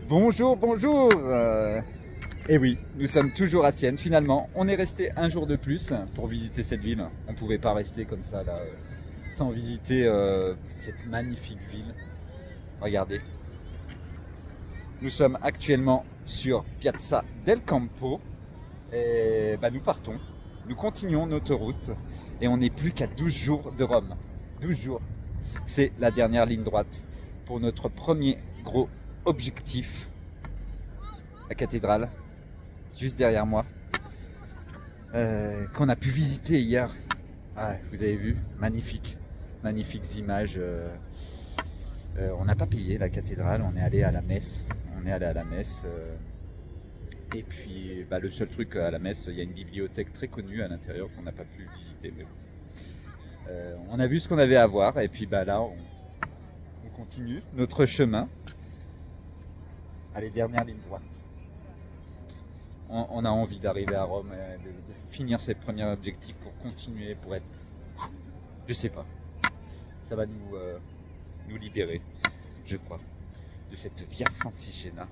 Bonjour, bonjour. Et oui, nous sommes toujours à Sienne. Finalement, on est resté un jour de plus pour visiter cette ville. On ne pouvait pas rester comme ça là, sans visiter cette magnifique ville. Regardez. Nous sommes actuellement sur Piazza del Campo. Et nous partons. Nous continuons notre route. Et on n'est plus qu'à 12 jours de Rome. 12 jours. C'est la dernière ligne droite pour notre premier gros objectif. La cathédrale, juste derrière moi, qu'on a pu visiter hier. Ah, vous avez vu, magnifique, magnifiques images. On n'a pas payé la cathédrale, on est allé à la messe. Et puis le seul truc à la messe, il y a une bibliothèque très connue à l'intérieur qu'on n'a pas pu visiter. Mais bon. On a vu ce qu'on avait à voir et puis là on continue notre chemin. Allez, dernière ligne droite. On a envie d'arriver à Rome, de finir ses premiers objectifs pour continuer, pour être... Je sais pas. Ça va nous libérer, je crois, de cette Via Francigena.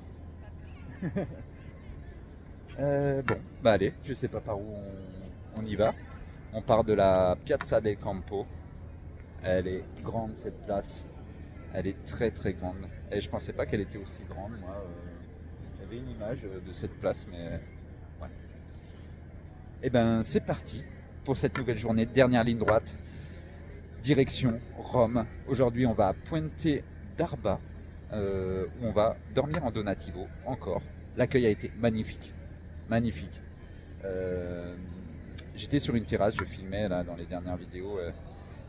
Allez, je sais pas par où on y va. On part de la Piazza del Campo. Elle est grande cette place. Elle est très très grande. Et je pensais pas qu'elle était aussi grande. Moi, j'avais une image de cette place, mais ouais. Et c'est parti pour cette nouvelle journée. Dernière ligne droite. Direction Rome. Aujourd'hui, on va à Puente d'Arba, où on va dormir en donativo. Encore. L'accueil a été magnifique. Magnifique. J'étais sur une terrasse, je filmais là dans les dernières vidéos.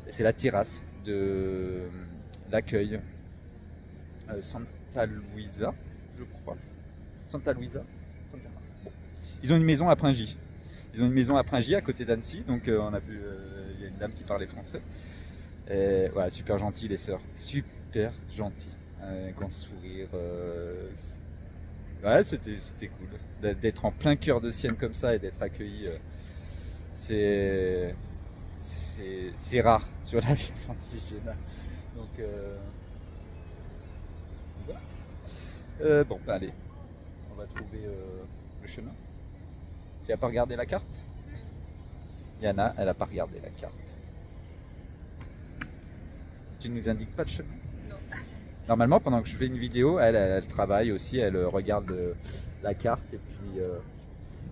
Et c'est la terrasse de l'accueil Santa Luisa, je crois. Santa Luisa. Bon. Ils ont une maison à Pringy. À côté d'Annecy. Donc on a pu. Il y a une dame qui parlait français. Et, voilà, super gentil les sœurs. Super gentil. Grand sourire. Ouais, c'était cool. D'être en plein cœur de Sienne comme ça et d'être accueilli. C'est rare sur la Via Francigena. Donc voilà. Allez, on va trouver le chemin. Tu n'as pas regardé la carte? Yana, elle n'a pas regardé la carte. Tu ne nous indiques pas de chemin? Non. Normalement, pendant que je fais une vidéo, elle travaille aussi, elle regarde la carte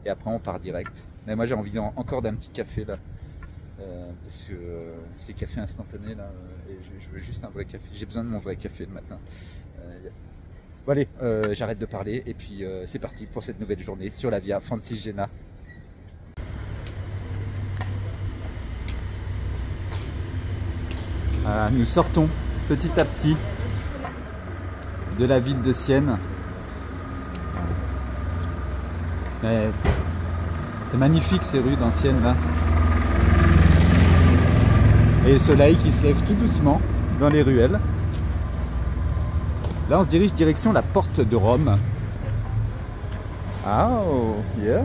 et après on part direct. Mais moi j'ai envie encore d'un petit café là. Parce que c'est café instantané là, et je veux juste un vrai café. J'ai besoin de mon vrai café le matin. Bon allez, j'arrête de parler et puis c'est parti pour cette nouvelle journée sur la Via Francigena. Voilà, nous sortons petit à petit de la ville de Sienne. C'est magnifique ces rues d'anciennes là. Et le soleil qui se lève tout doucement dans les ruelles. Là on se dirige direction la porte de Rome. Ah, oh, yeah.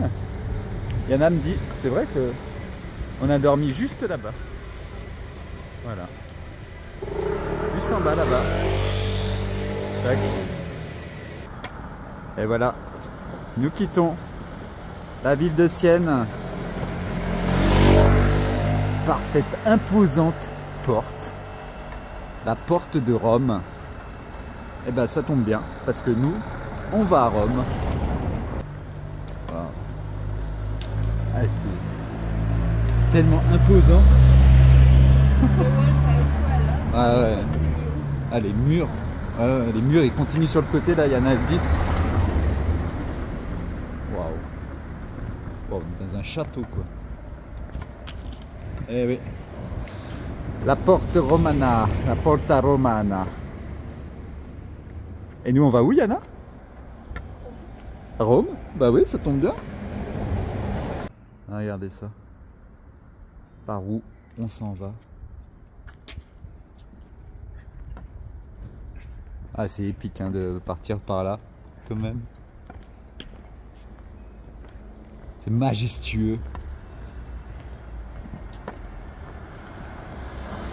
Yana me dit, c'est vrai que on a dormi juste là-bas. Voilà. Juste en bas là-bas. Tac. Et voilà. Nous quittons la ville de Sienne par cette imposante porte, la porte de Rome. Et ça tombe bien parce que nous on va à Rome. Wow. Ah, c'est tellement imposant. Ah ouais. Ah, les murs. Les murs ils continuent sur le côté là, Yana elle dit. Waouh. Wow, on est dans un château quoi. Eh oui. La porte romana, la porta romana. Et nous on va où Yana? Rome? Bah oui, ça tombe bien. Ah, regardez ça. Par où on s'en va? Ah, c'est épique hein, de partir par là, quand même. C'est majestueux.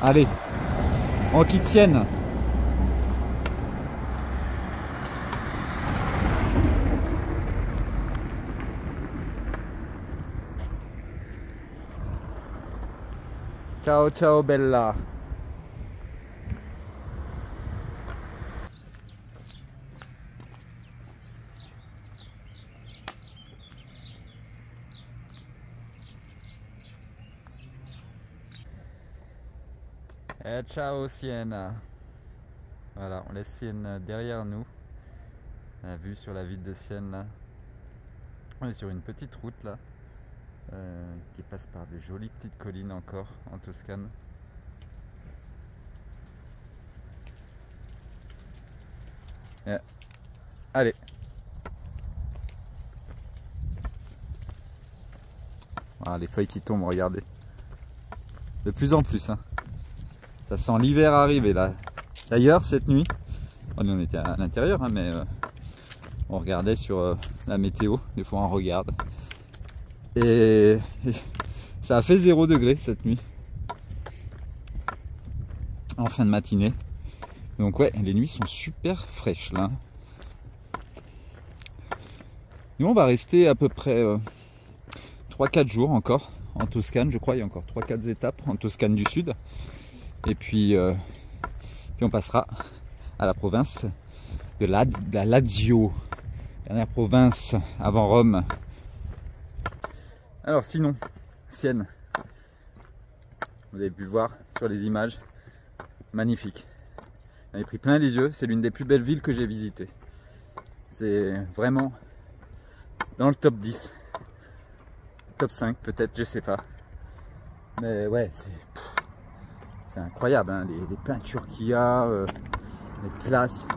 Allez, on quitte Sienne. Ciao ciao bella. Et ciao Sienne. Voilà, on laisse Sienne derrière nous. La vue sur la ville de Sienne là. On est sur une petite route là qui passe par de jolies petites collines encore en Toscane. Et allez. Voilà, les feuilles qui tombent, regardez. De plus en plus, hein. Ça sent l'hiver arriver là. D'ailleurs, cette nuit, on était à l'intérieur, hein, mais on regardait sur la météo. Des fois, on regarde. Et ça a fait 0 degré cette nuit. En fin de matinée. Donc ouais, les nuits sont super fraîches là. Nous, on va rester à peu près 3-4 jours encore en Toscane, je crois. Il y a encore 3-4 étapes en Toscane du Sud. Et puis on passera à la province de la Lazio, dernière province avant Rome. Alors sinon, Sienne, vous avez pu le voir sur les images, magnifique. J'en ai pris plein les yeux, c'est l'une des plus belles villes que j'ai visitées. C'est vraiment dans le top 10, top 5 peut-être, je sais pas. Mais ouais, c'est incroyable, hein, les peintures qu'il y a, les places,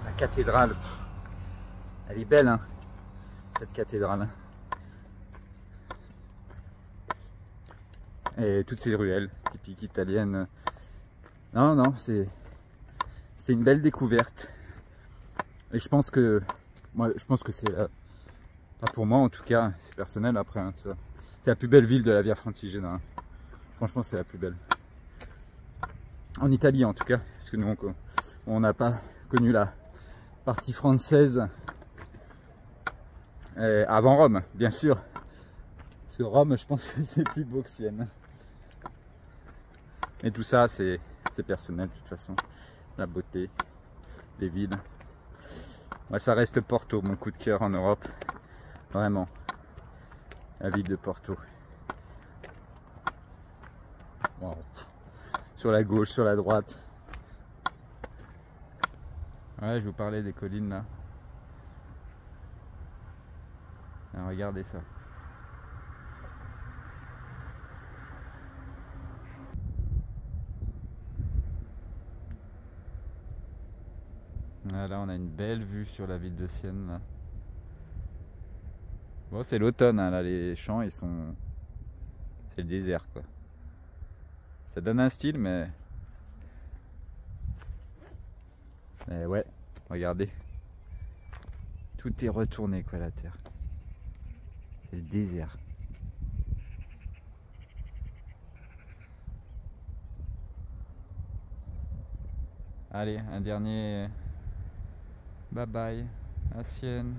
la cathédrale, elle est belle, hein, cette cathédrale. Et toutes ces ruelles typiques italiennes. Non, non, c'était une belle découverte. Et je pense que c'est, pas pour moi en tout cas, c'est personnel après, hein, c'est la plus belle ville de la Via Francigena. Hein. Franchement, c'est la plus belle. En Italie en tout cas, parce que nous on n'a pas connu la partie française avant Rome, bien sûr. Parce que Rome, je pense que c'est plus beau que Sienne. Et tout ça, c'est personnel de toute façon. La beauté des villes. Moi, ça reste Porto, mon coup de cœur en Europe. Vraiment. La ville de Porto. Wow. Sur la gauche, sur la droite. Ouais, je vous parlais des collines là. Alors, regardez ça. Là, on a une belle vue sur la ville de Sienne. Là. Bon, c'est l'automne, hein, là, les champs, ils sont... C'est le désert, quoi. Ça donne un style, mais ouais, regardez. Tout est retourné, quoi, la terre. C'est le désert. Allez, un dernier... Bye bye à Sienne.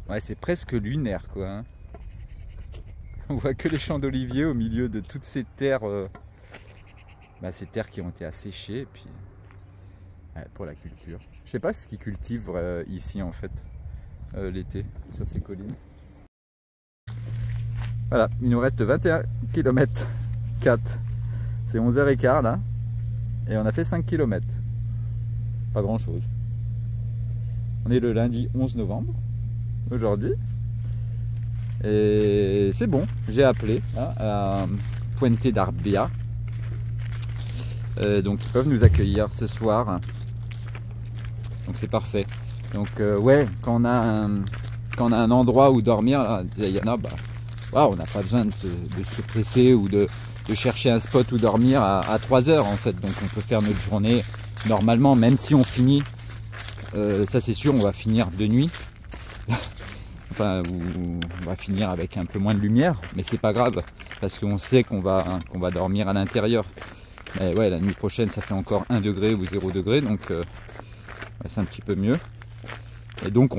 Ouais, c'est presque lunaire quoi. Hein. On voit que les champs d'oliviers au milieu de toutes ces terres, ces terres qui ont été asséchées. Et puis, pour la culture. Je sais pas ce qu'ils cultivent ici en fait l'été sur ces collines. Voilà, il nous reste 21 km 4. C'est 11h15 là. Et on a fait 5 km. Pas grand chose. On est le lundi 11 novembre. Aujourd'hui. Et c'est bon. J'ai appelé hein, à Puente d'Arbia. Donc ils peuvent nous accueillir ce soir. Donc c'est parfait. Donc ouais, quand on a un endroit où dormir, là, Diana, on n'a pas besoin de se presser ou de chercher un spot où dormir à 3 heures en fait. Donc on peut faire notre journée normalement, même si on finit, ça c'est sûr, on va finir de nuit. Enfin, on va finir avec un peu moins de lumière, mais c'est pas grave, parce qu'on sait qu'on va dormir à l'intérieur. Mais ouais, la nuit prochaine, ça fait encore 1 degré ou 0 degré, donc ouais, c'est un petit peu mieux. Et donc,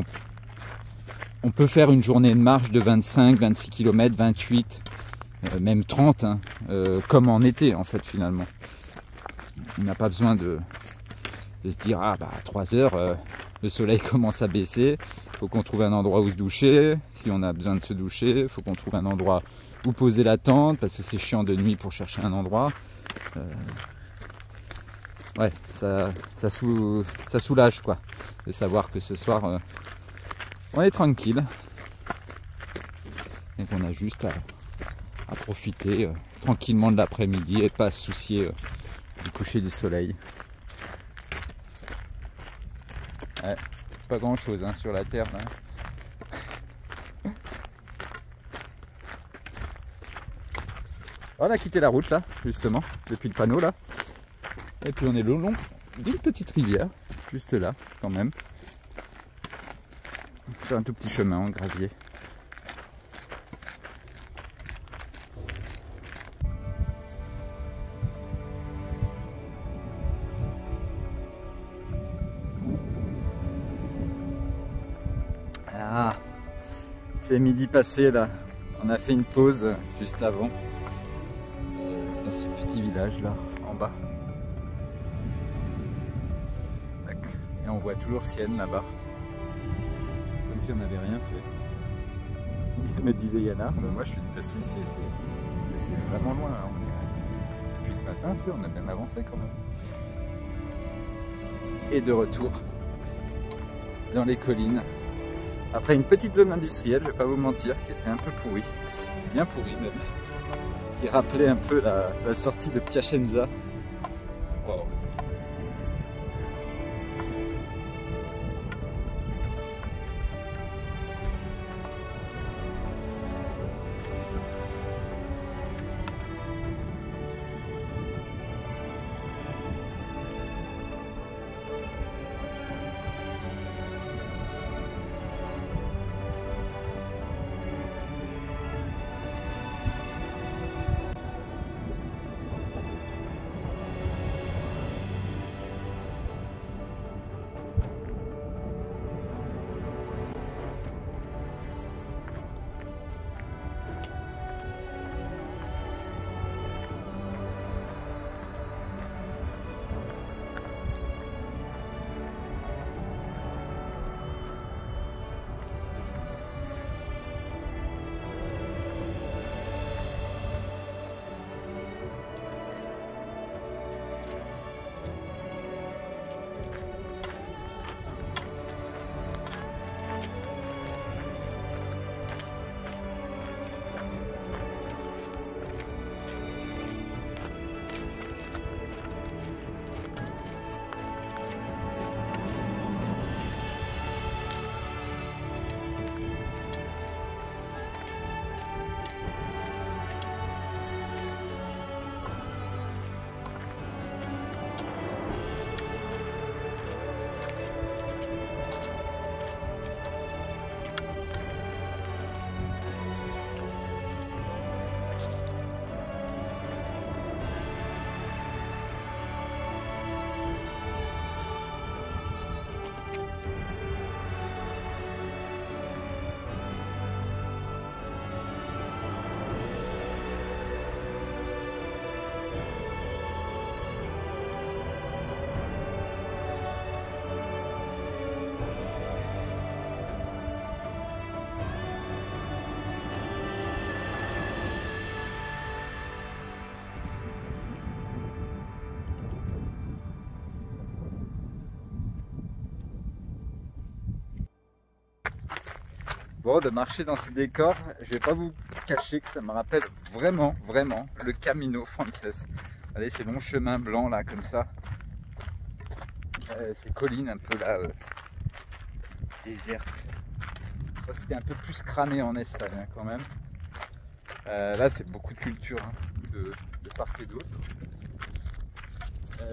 on peut faire une journée de marche de 25, 26 km, 28, même 30, hein, comme en été, en fait, finalement. On n'a pas besoin de se dire, ah bah à 3 heures, le soleil commence à baisser, il faut qu'on trouve un endroit où se doucher. Si on a besoin de se doucher, il faut qu'on trouve un endroit où poser la tente, parce que c'est chiant de nuit pour chercher un endroit. Ouais, ça soulage, quoi, de savoir que ce soir, on est tranquille et qu'on a juste à profiter tranquillement de l'après-midi et pas se soucier du coucher du soleil. Ouais, pas grand chose hein, sur la terre là. On a quitté la route là, justement, depuis le panneau là. Et puis on est le long d'une petite rivière, juste là quand même. Sur un tout petit chemin en gravier. Ah, c'est midi passé là. On a fait une pause juste avant dans ce petit village là en bas. Tac. Et on voit toujours Sienne là-bas. C'est comme si on n'avait rien fait. Me disait Yana, moi je suis de Tassis, c'est vraiment loin. Hein. Depuis ce matin, tu sais, on a bien avancé quand même. Et de retour dans les collines. Après une petite zone industrielle, je vais pas vous mentir, qui était un peu pourrie, bien pourrie même, qui rappelait un peu la sortie de Piacenza. Wow. Bon, de marcher dans ce décor, je vais pas vous cacher que ça me rappelle vraiment le Camino Frances. Regardez ces longs chemins blancs là, comme ça. Ces collines un peu là, désertes. C'était un peu plus crâné en Espagne hein, quand même. Là, c'est beaucoup de culture hein, de part et d'autre.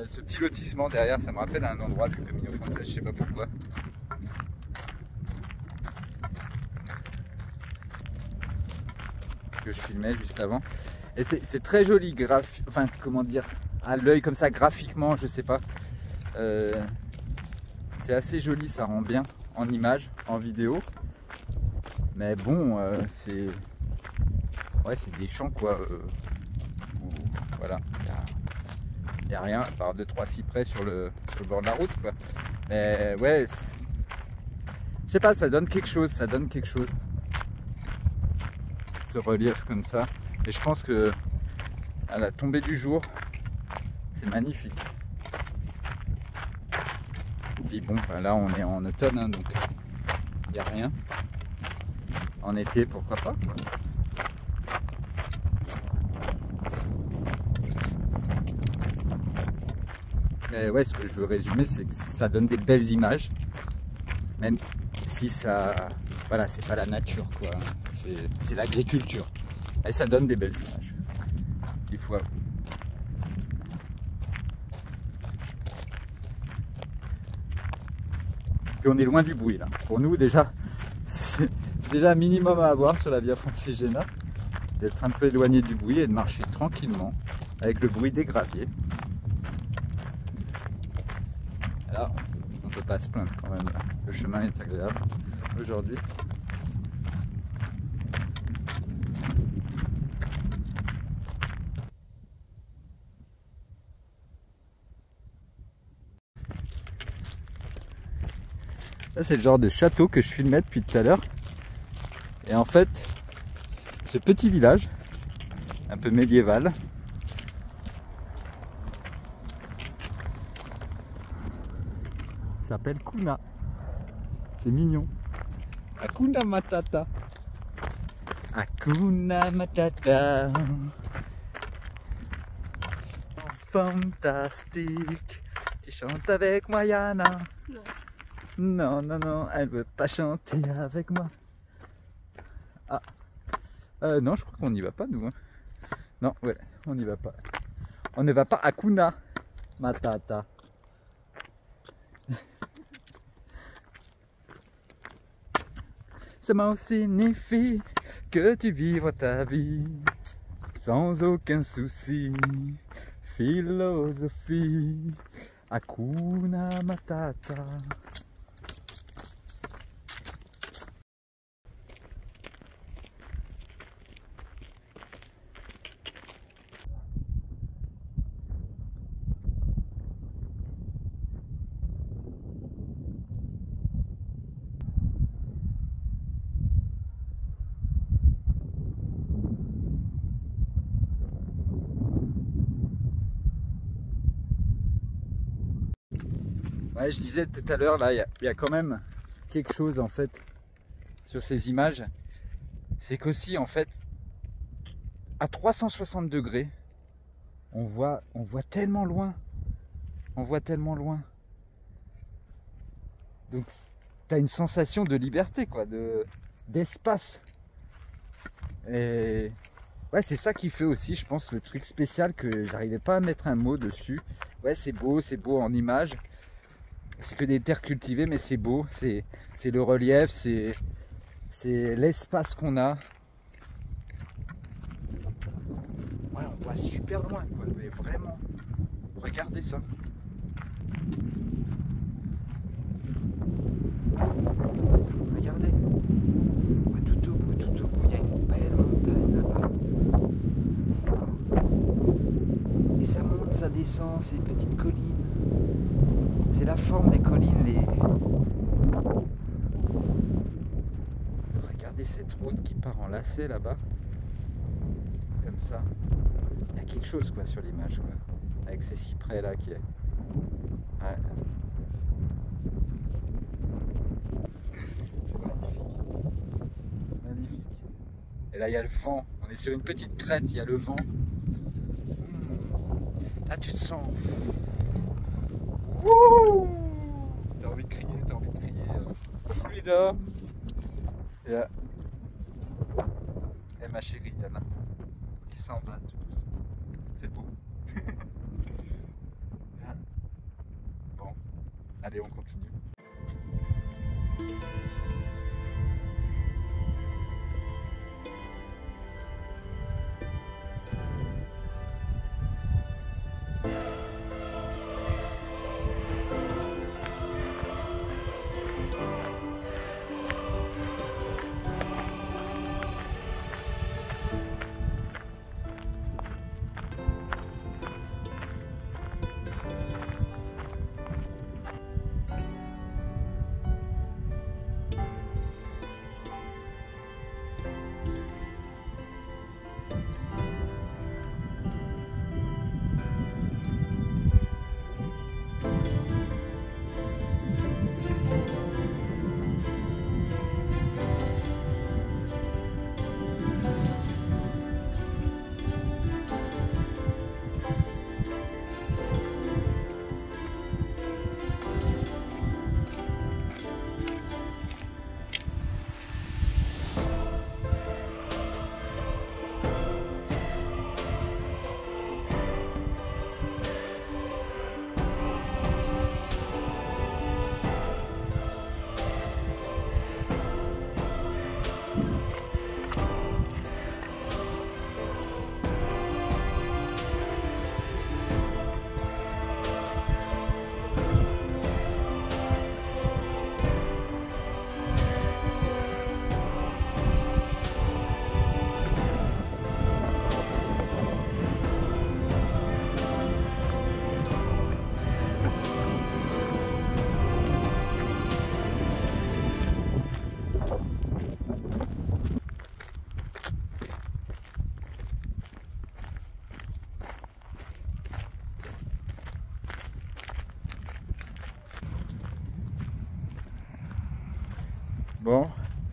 Ce petit lotissement derrière, ça me rappelle un endroit du Camino Frances, je sais pas pourquoi. Que je filmais juste avant. Et c'est très joli, enfin comment dire, à l'œil comme ça, graphiquement, je sais pas. C'est assez joli, ça rend bien en image, en vidéo. Mais bon, c'est des champs quoi. Où, voilà, il n'y a rien à part 2-3 cyprès sur le bord de la route quoi. Mais ouais, je sais pas, ça donne quelque chose, ce relief comme ça. Et je pense que à la tombée du jour, c'est magnifique. Et bon, bah là on est en automne, hein, donc il n'y a rien. En été, pourquoi pas quoi. Mais ouais, ce que je veux résumer, c'est que ça donne des belles images, même si ça, voilà, c'est pas la nature quoi, c'est l'agriculture. Et ça donne des belles images. Il faut. Et on est loin du bruit là. Pour nous déjà, c'est déjà un minimum à avoir sur la Via Francigena, d'être un peu éloigné du bruit et de marcher tranquillement avec le bruit des graviers. Là, on peut pas se plaindre quand même. Le chemin est agréable aujourd'hui. Là, c'est le genre de château que je filmais depuis tout à l'heure. Et en fait, ce petit village, un peu médiéval, s'appelle Cunha. C'est mignon. Hakuna Matata. Hakuna Matata. Fantastique. Tu chantes avec moi, Yana? Non. Non, non, non, elle veut pas chanter avec moi. Ah. Non, je crois qu'on n'y va pas, nous. Hein. Non, ouais, on n'y va pas. On ne va pas à Hakuna Matata. Ça m'a signifie que tu vivras ta vie sans aucun souci. Philosophie, Hakuna Matata. Ouais, je disais tout à l'heure, là, il y a quand même quelque chose en fait sur ces images. C'est qu'aussi en fait, à 360 degrés, on voit tellement loin. On voit tellement loin. Donc, tu as une sensation de liberté, quoi, d'espace. Et ouais, c'est ça qui fait aussi, je pense, le truc spécial que j'arrivais pas à mettre un mot dessus. Ouais, c'est beau en image. C'est que des terres cultivées, mais c'est beau, c'est le relief, c'est l'espace qu'on a. Ouais, on voit super loin, quoi, mais vraiment. Regardez ça. Regardez. Ouais, tout au bout, il y a une belle montagne là-bas. Et ça monte, ça descend, ces petites collines. C'est la forme des collines, Regardez cette route qui part en lacet là-bas. Comme ça. Il y a quelque chose quoi sur l'image quoi. Avec ces cyprès là qui est. Ouais. C'est magnifique. Magnifique. Et là il y a le vent. On est sur une petite crête, il y a le vent. Là tu te sens. Wouh! T'as envie de crier. Frida. Et ma chérie Yana qui s'en va. C'est beau. Bon, allez on continue.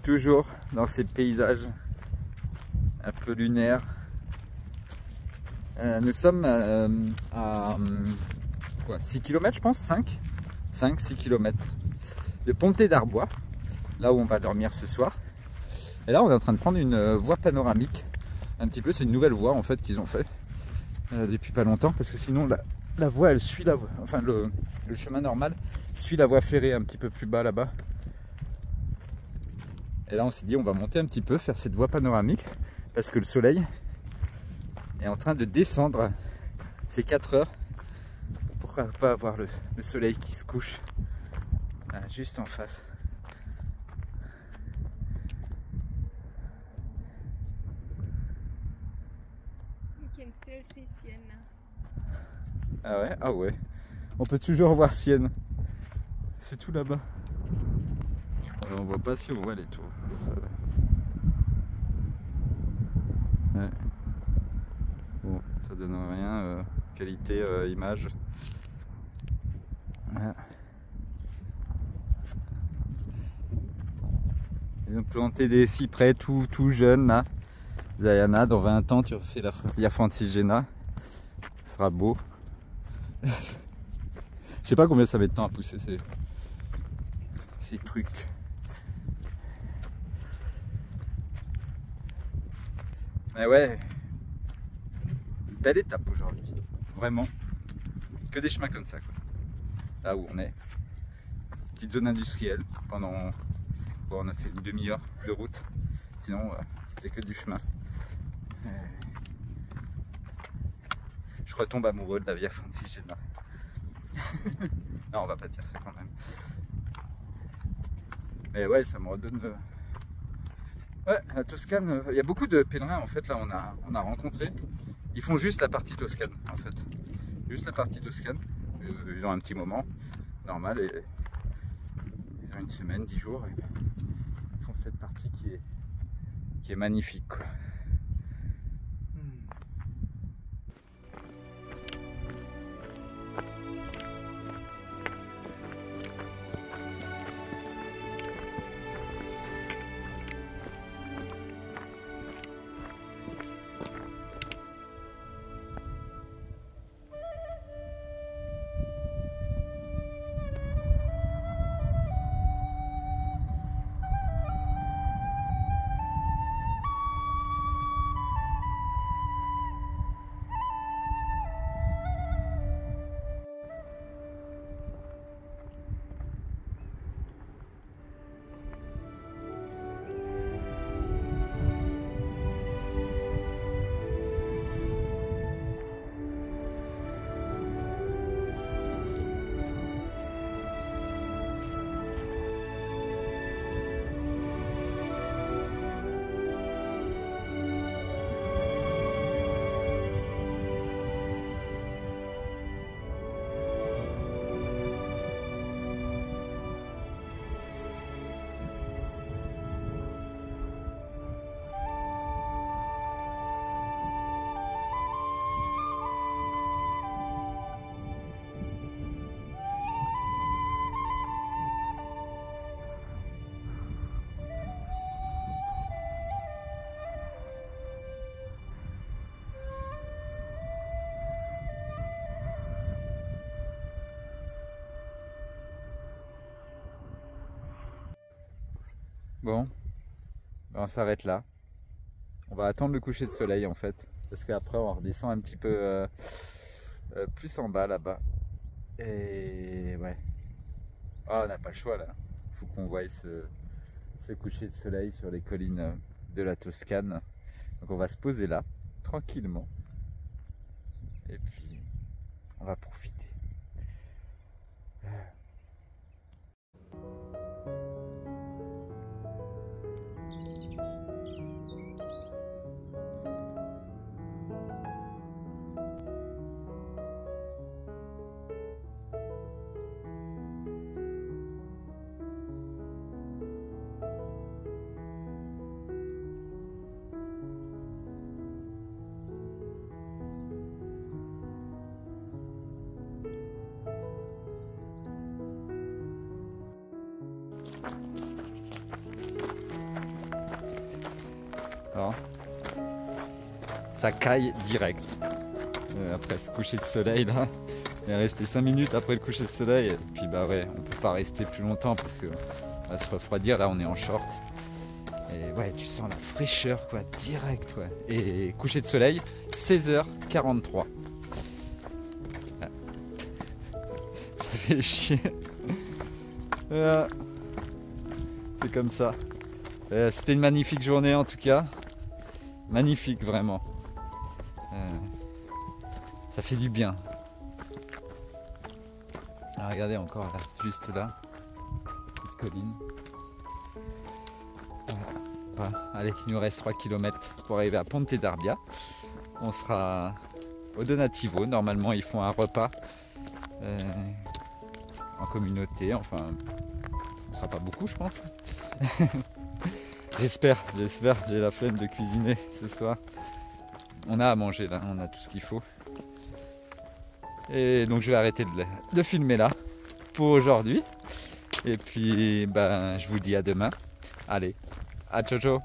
toujours dans ces paysages un peu lunaires. Nous sommes à quoi, 6 km je pense, 5-6 km de Pontet d'Arbois, là où on va dormir ce soir. Et là on est en train de prendre une voie panoramique, un petit peu, c'est une nouvelle voie en fait qu'ils ont fait depuis pas longtemps, parce que sinon la voie elle suit la voie, enfin le chemin normal suit la voie ferrée un petit peu plus bas là-bas. Et là on s'est dit on va monter un petit peu, faire cette voie panoramique, parce que le soleil est en train de descendre. C'est 4 heures. Pourquoi pas avoir le soleil qui se couche là, juste en face. You can still see Siena. Ah ouais, ah ouais. On peut toujours voir Sienne. C'est tout là-bas. On voit pas si on voit les tours. Ça, là. Ouais. Bon, ça donne rien. Qualité image. Ouais. Ils ont planté des cyprès tout jeunes là. Zayana, dans 20 ans tu refais la Via Francigena. Ce sera beau. Je sais pas combien ça met de temps à pousser ces trucs. Mais ouais, belle étape aujourd'hui, vraiment. Que des chemins comme ça, quoi. Là où on est, petite zone industrielle pendant, bon, on a fait une demi-heure de route. Sinon, c'était que du chemin. Je retombe amoureux de la Via Francigena. Non, on va pas dire ça quand même. Mais ouais, ça me redonne. Ouais, la Toscane, il y a beaucoup de pèlerins en fait, là on a rencontré. Ils font juste la partie Toscane en fait. Juste la partie Toscane. Ils ont un petit moment, normal, et ils ont une semaine, 10 jours, et ils font cette partie qui est magnifique, quoi. Bon, on s'arrête là. On va attendre le coucher de soleil en fait, parce qu'après on redescend un petit peu plus en bas là-bas. Et ouais, oh, on n'a pas le choix là. Faut qu'on voie ce coucher de soleil sur les collines de la Toscane. Donc on va se poser là, tranquillement. Et puis on va profiter. Alors, ça caille direct. Après ce coucher de soleil là, on est resté 5 minutes après le coucher de soleil. Et puis bah ouais, on peut pas rester plus longtemps parce que on va se refroidir. Là on est en short. Et ouais, tu sens la fraîcheur quoi, direct quoi. Et coucher de soleil, 16h43. Ah. Ça fait chier. C'est comme ça. C'était une magnifique journée en tout cas. Magnifique vraiment. Ça fait du bien. Ah, regardez encore là, juste là. Petite colline. Voilà. Allez, il nous reste 3 km pour arriver à Ponte d'Arbia. On sera au Donativo. Normalement, ils font un repas en communauté. Enfin, on sera pas beaucoup, je pense. J'espère. J'ai la flemme de cuisiner ce soir. On a à manger là, on a tout ce qu'il faut. Et donc je vais arrêter de filmer là pour aujourd'hui. Et puis ben, je vous dis à demain. Allez, à ciao ciao.